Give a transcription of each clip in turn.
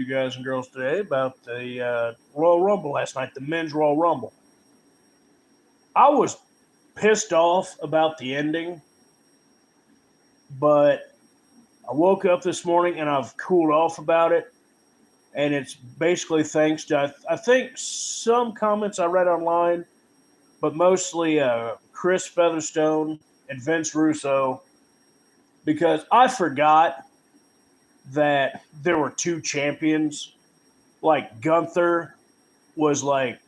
you guys and girls today about the Royal Rumble last night, the men's Royal Rumble. I was pissed off about the ending, but I woke up this morning and I've cooled off about it. And it's basically thanks to, I think, some comments I read online, but mostly Chris Featherstone and Vince Russo, because I forgot that there were two champions. Like Gunther was like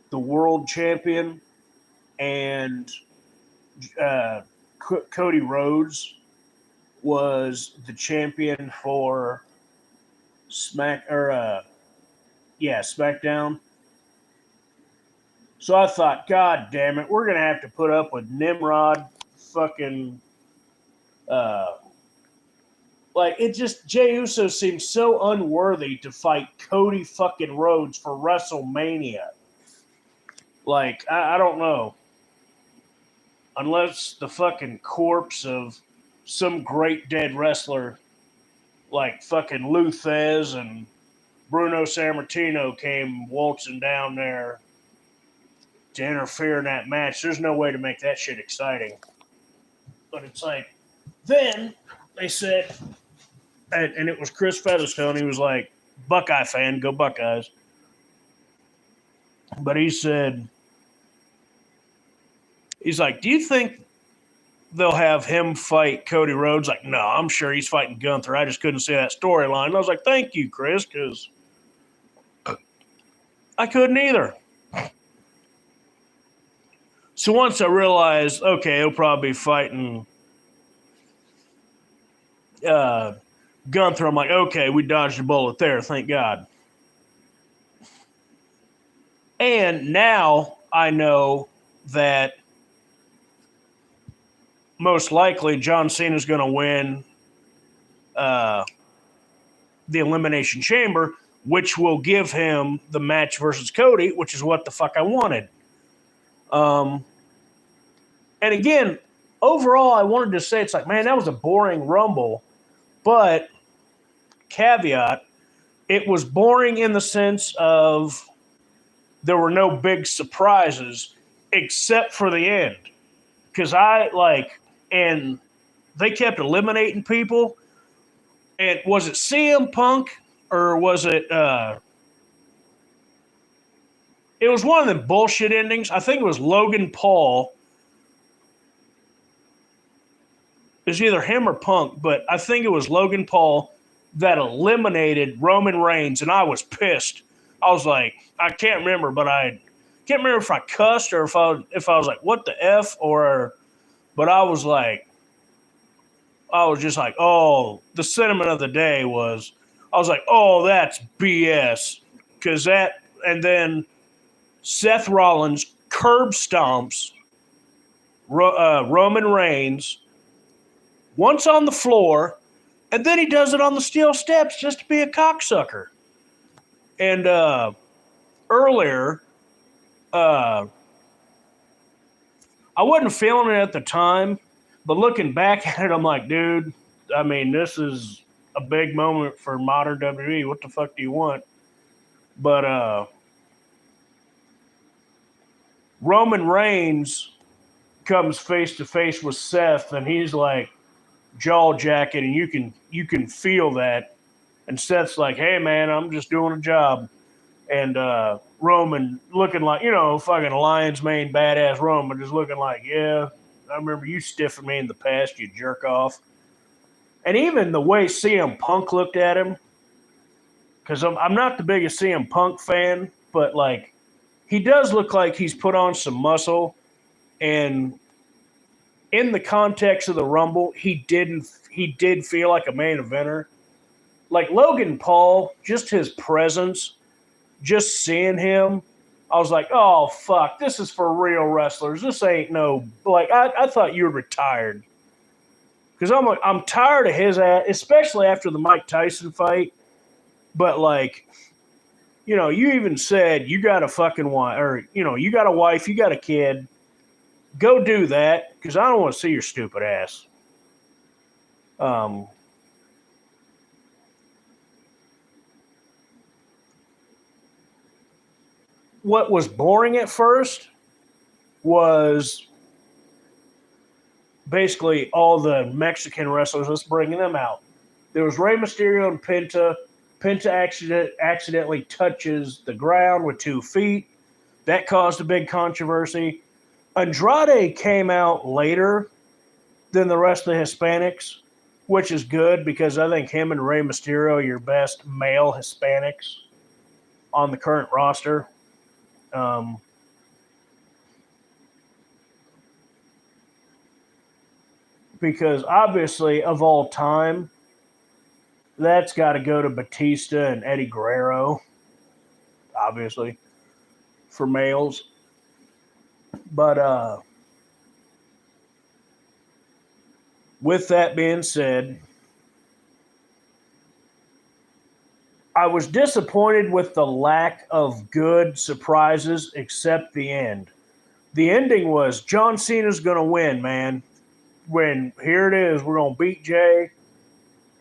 the world champion, and uh, Cody Rhodes was the champion for SmackDown. So I thought, God damn it, we're gonna have to put up with Nimrod, fucking, uh, like it just Jey Uso seems so unworthy to fight Cody fucking Rhodes for WrestleMania. Like I don't know, unless the fucking corpse of some great dead wrestler like fucking Lou Thez and Bruno Sammartino came waltzing down there to interfere in that match. There's no way to make that shit exciting. But it's like, then they said, and it was Chris Featherstone. He was like, Buckeye fan, go Buckeyes. But he said, he's like, do you think they'll have him fight Cody Rhodes? Like, no, I'm sure he's fighting Gunther. I just couldn't see that storyline. I was like, thank you, Chris, because I couldn't either. So once I realized, okay, he'll probably be fighting Gunther, I'm like, okay, we dodged a bullet there, thank God. And now I know that most likely John Cena's going to win the Elimination Chamber, which will give him the match versus Cody, which is what the fuck I wanted. And again, overall, I wanted to say, it's like, man, that was a boring Rumble. But, caveat, it was boring in the sense of there were no big surprises except for the end. Because and they kept eliminating people. And was it CM Punk or was it, it was one of the bullshit endings. I think it was Logan Paul. It was either him or Punk, but I think it was Logan Paul that eliminated Roman Reigns, and I was pissed. I was like, I can't remember, but I can't remember if I cussed or if I was like, what the F, but I was just like, oh, the sentiment of the day was, I was like, oh, that's BS. And then Seth Rollins curb stomps Roman Reigns once on the floor, and then he does it on the steel steps just to be a cocksucker. And earlier, I wasn't feeling it at the time, but looking back at it, I'm like, dude, I mean, this is a big moment for modern WWE. What the fuck do you want? But Roman Reigns comes face to face with Seth, and he's like jaw jacket, and you can feel that. And Seth's like, "Hey man, I'm just doing a job." And Roman looking like, fucking lion's mane badass Roman, just looking like, yeah, I remember you stiffing me in the past, you jerk off. And even the way CM Punk looked at him, because I'm not the biggest CM Punk fan, but like he does look like he's put on some muscle. And in the context of the Rumble, he did feel like a main eventer. Like Logan Paul, just his presence, just seeing him, I was like, oh fuck, this is for real wrestlers. This ain't no like I thought you were retired. Because I'm tired of his ass, especially after the Mike Tyson fight. But like, you even said you got a fucking wife, or you got a wife, you got a kid. Go do that, because I don't want to see your stupid ass. what was boring at first was basically all the Mexican wrestlers. Let's bring them out. There was Rey Mysterio and Penta. Penta accidentally touches the ground with 2 feet. That caused a big controversy. Andrade came out later than the rest of the Hispanics, which is good because I think him and Rey Mysterio are your best male Hispanics on the current roster. Um, because obviously, of all time, that's got to go to Batista and Eddie Guerrero, obviously, for males. But with that being said, I was disappointed with the lack of good surprises except the end. The ending was John Cena's going to win, man. When here it is, we're going to beat Jay.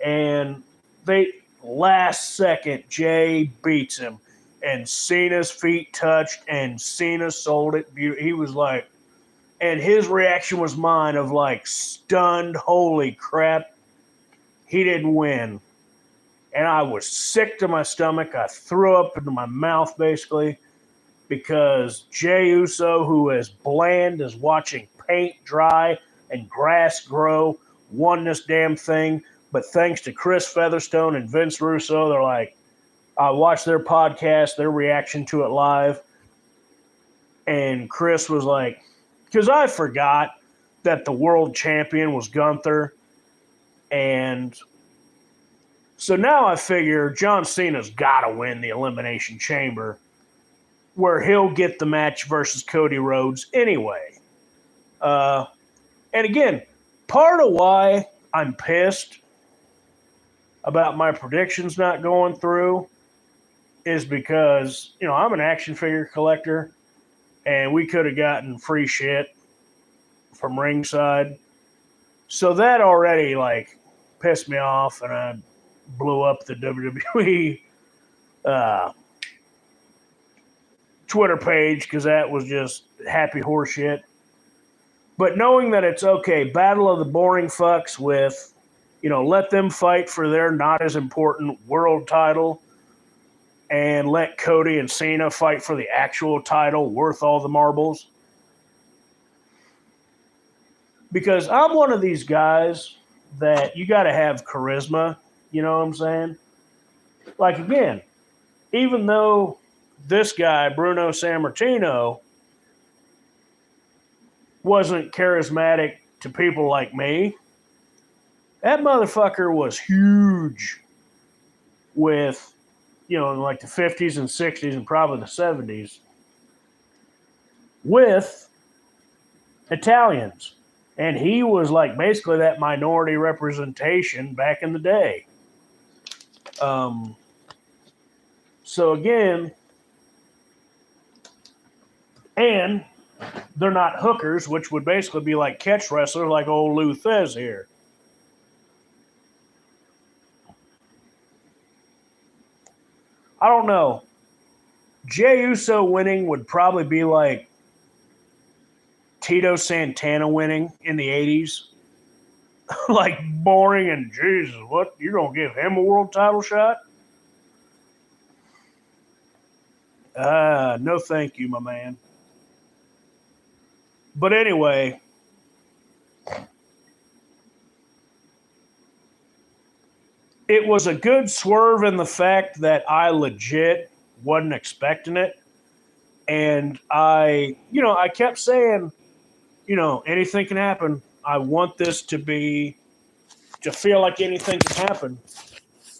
And they last second, Jay beats him. And Cena's feet touched, and Cena sold it. He was like, and his reaction was mine of like stunned, holy crap, he didn't win. And I was sick to my stomach. I threw up into my mouth basically because Jey Uso, who is bland as watching paint dry and grass grow, won this damn thing. But thanks to Chris Featherstone and Vince Russo, they're like, I watched their podcast, their reaction to it live. And Chris was like, because I forgot that the world champion was Gunther. And so now I figure John Cena's got to win the Elimination Chamber, where he'll get the match versus Cody Rhodes anyway. And again, part of why I'm pissed about my predictions not going through is because, you know, I'm an action figure collector, and we could have gotten free shit from ringside. So that already, like, pissed me off, and I blew up the WWE Twitter page because that was just happy horseshit. But knowing that it's okay, battle of the boring fucks with, you know, let them fight for their not as important world title and let Cody and Cena fight for the actual title worth all the marbles. Because I'm one of these guys that you got to have charisma, you know what I'm saying? Like, again, even though this guy, Bruno Sammartino, wasn't charismatic to people like me, that motherfucker was huge with, you know, in like the 50s and 60s and probably the 70s with Italians. And he was like basically that minority representation back in the day. So again, and they're not hookers, which would basically be like catch wrestlers like old Lou Thez here. I don't know. Jey Uso winning would probably be like Tito Santana winning in the 80s. Like boring and Jesus, what? You're going to give him a world title shot? No thank you, my man. But anyway, it was a good swerve in the fact that I legit wasn't expecting it. And I kept saying, you know, anything can happen. I want this to feel like anything can happen.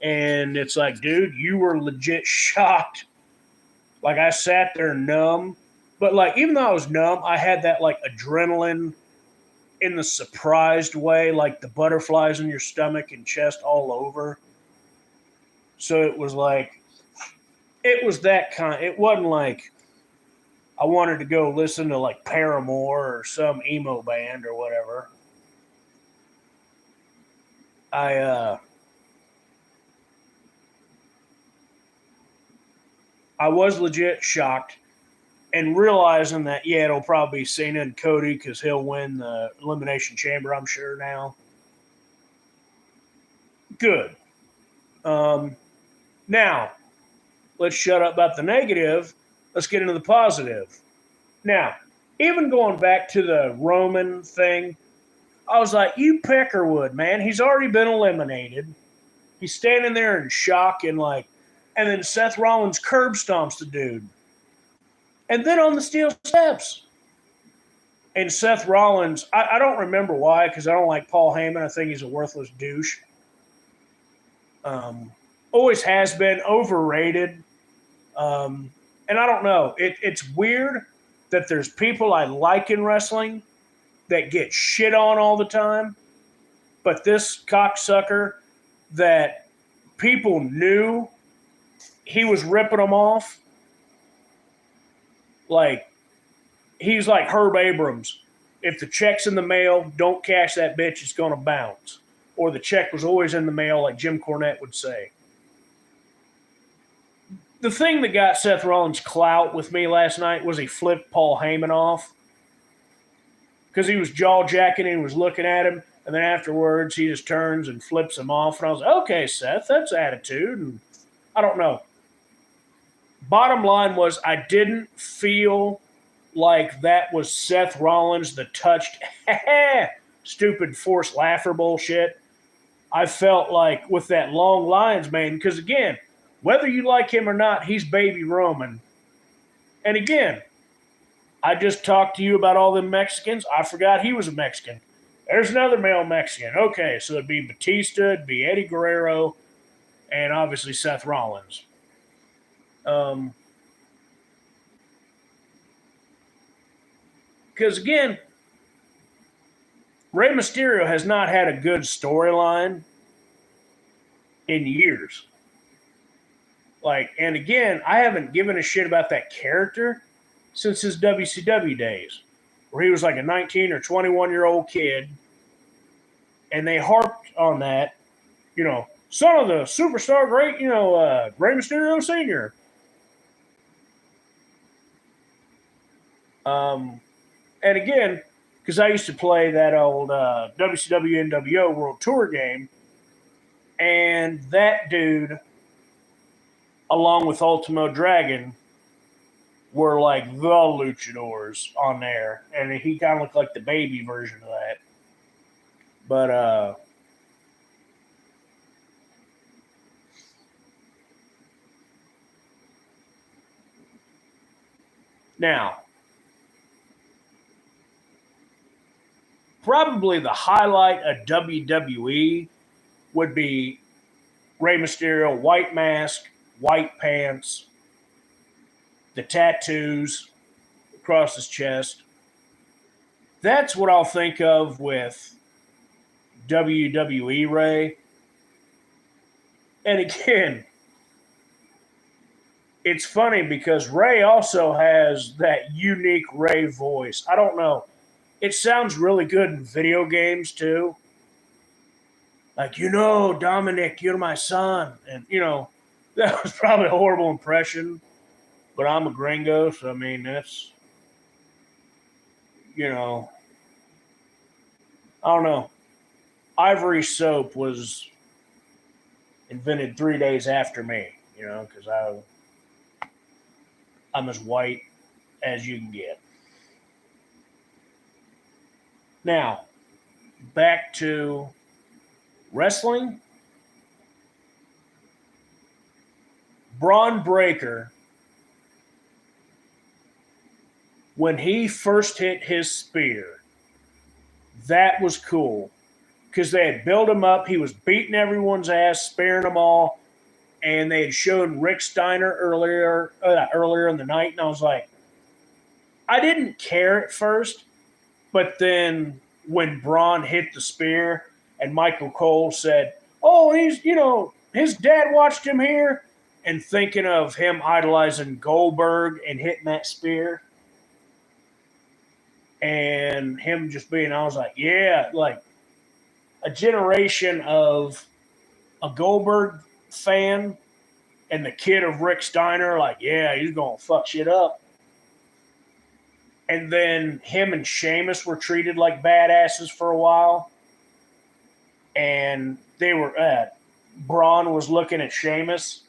And it's like, dude, you were legit shocked. Like, I sat there numb. But, like, even though I was numb, I had that, like, adrenaline in the surprised way, like the butterflies in your stomach and chest all over. So it was like, it was that kind. It wasn't like I wanted to go listen to, like, Paramore or some emo band or whatever. I was legit shocked. and realizing that, yeah, it'll probably be Cena and Cody because he'll win the Elimination Chamber, I'm sure now. Good. Now, let's shut up about the negative. Let's get into the positive. Now, even going back to the Roman thing, I was like, you Peckerwood, man. He's already been eliminated. He's standing there in shock and and then Seth Rollins curb stomps the dude. And then on the steel steps. And Seth Rollins, I don't remember why, because I don't like Paul Heyman. I think he's a worthless douche. Always has been overrated. And I don't know. It's weird that there's people I like in wrestling that get shit on all the time. But this cocksucker that people knew he was ripping them off, he's like Herb Abrams. If the check's in the mail, don't cash that bitch, it's going to bounce. Or the check was always in the mail, like Jim Cornette would say. The thing that got Seth Rollins clout with me last night was he flipped Paul Heyman off. Because he was jaw-jacking and was looking at him, and then afterwards he just turns and flips him off. And I was like, okay, Seth, that's attitude. And I don't know. Bottom line was I didn't feel like that was Seth Rollins, the touched, stupid forced laugher bullshit. I felt like with that long lines, man, because again, whether you like him or not, he's baby Roman. And again, I just talked to you about all them Mexicans. I forgot he was a Mexican. There's another male Mexican. Okay, so it'd be Batista, it'd be Eddie Guerrero, and obviously Seth Rollins. Because again, Rey Mysterio has not had a good storyline in years. And again, I haven't given a shit about that character since his WCW days, where he was like a 19 or 21-year-old kid, and they harped on that, son of the superstar great, Rey Mysterio Sr. And again, because I used to play that old WCW NWO World Tour game, and that dude, along with Ultimo Dragon, were like the luchadors on there. And he kind of looked like the baby version of that. But, now, probably the highlight of WWE would be Rey Mysterio, white mask, white pants, the tattoos across his chest. That's what I'll think of with WWE Rey. And again, it's funny because Rey also has that unique Rey voice. I don't know. It sounds really good in video games too. Like, Dominic, you're my son. And, that was probably a horrible impression. But I'm a gringo, so I mean, that's, I don't know. Ivory soap was invented 3 days after me, because I'm as white as you can get. Now, back to wrestling. Braun Breaker, when he first hit his spear, that was cool. Because they had built him up. He was beating everyone's ass, sparing them all. And they had shown Rick Steiner earlier in the night. And I was like, I didn't care at first. But then when Braun hit the spear and Michael Cole said, oh, he's, his dad watched him here. And thinking of him idolizing Goldberg and hitting that spear. And him just being, I was like, yeah, like a generation of a Goldberg fan and the kid of Rick Steiner, like, yeah, he's going to fuck shit up. And then him and Sheamus were treated like badasses for a while. And they were, Braun was looking at Sheamus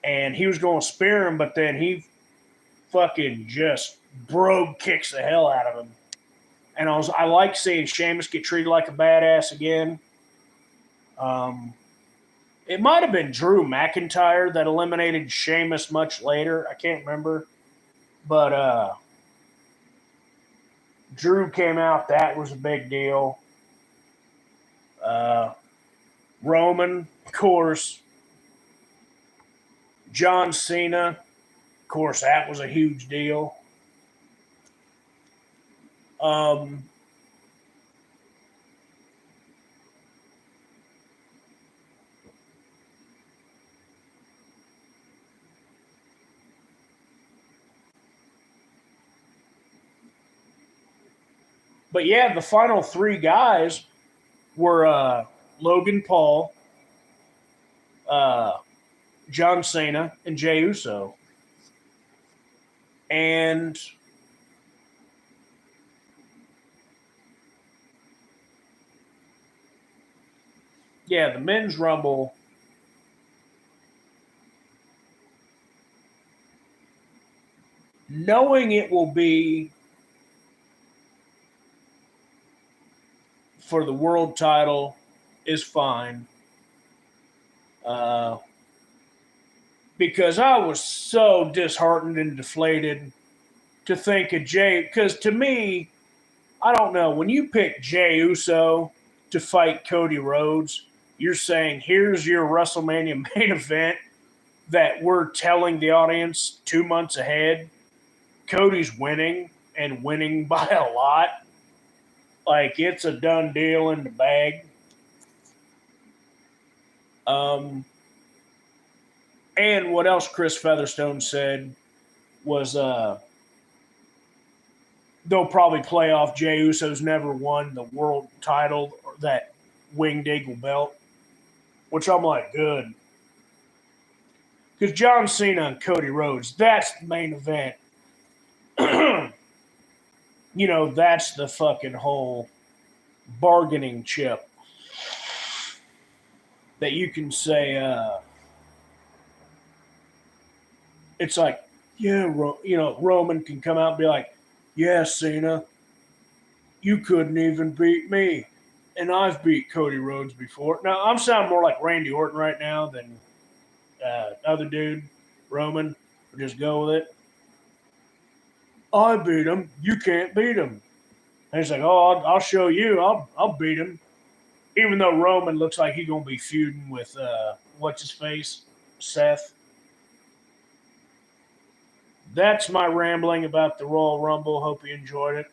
and he was going to spear him, but then he fucking just brogue kicks the hell out of him. And I like seeing Sheamus get treated like a badass again. Um, it might have been Drew McIntyre that eliminated Sheamus much later. I can't remember. But Drew came out. That was a big deal. Roman, of course. John Cena, of course, that was a huge deal. Um, but yeah, the final three guys were Logan Paul, uh, John Cena, and Jey Uso. And yeah, the men's rumble. Knowing it will be for the world title is fine. Uh, because I was so disheartened and deflated to think of Jay. Because to me, I don't know, when you pick Jey Uso to fight Cody Rhodes, you're saying, here's your WrestleMania main event that we're telling the audience 2 months ahead. Cody's winning and winning by a lot. Like, it's a done deal in the bag. And what else Chris Featherstone said was they'll probably play off Jey Uso's never won the world title or that Winged Eagle belt, which I'm like, good. Because John Cena and Cody Rhodes, that's the main event. That's the fucking whole bargaining chip that you can say, it's like, yeah, Roman can come out and be like, yeah, Cena, you couldn't even beat me. And I've beat Cody Rhodes before. Now, I'm sounding more like Randy Orton right now than other dude, Roman. We'll just go with it. I beat him. You can't beat him. And he's like, oh, I'll show you. I'll beat him. Even though Roman looks like he's going to be feuding with, what's his face? Seth. That's my rambling about the Royal Rumble. Hope you enjoyed it.